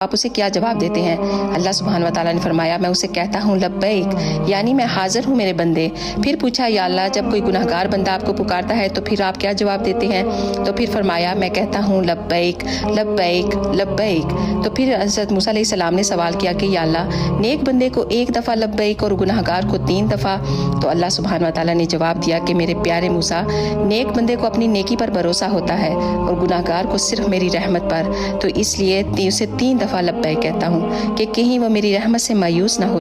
आप उसे क्या जवाब देते हैं? अल्लाह सुब्हान व तआला ने फरमाया, मैं उसे कहता हूँ लब्बैक, यानी मैं हाजिर हूँ मेरे बंदे। फिर पूछा, या अल्लाह, जब कोई गुनहगार बंदा आपको पुकारता है तो फिर आप क्या जवाब देते हैं? तो फिर फरमाया, मैं कहता हूँ लब्बैक लब्बैक लब्बैक। तो फिर हज़रत मूसा अलैहिस्सलाम ने सवाल किया कि या अल्लाह, नेक बंदे को एक दफ़ा लब्बैक और गुनहगार को 3 दफ़ा। तो अल्लाह सुब्हान व तआला ने जवाब दिया कि मेरे प्यारे मूसा, नेक बंदे को अपनी नेकी पर भरोसा होता है और गुनहगार को सिर्फ मेरी रहमत पर, तो इसलिए उसे 3 दफ़ा लब्बैक कहता हूँ कि कहीं वो मेरी रहमत से मायूस ना हो।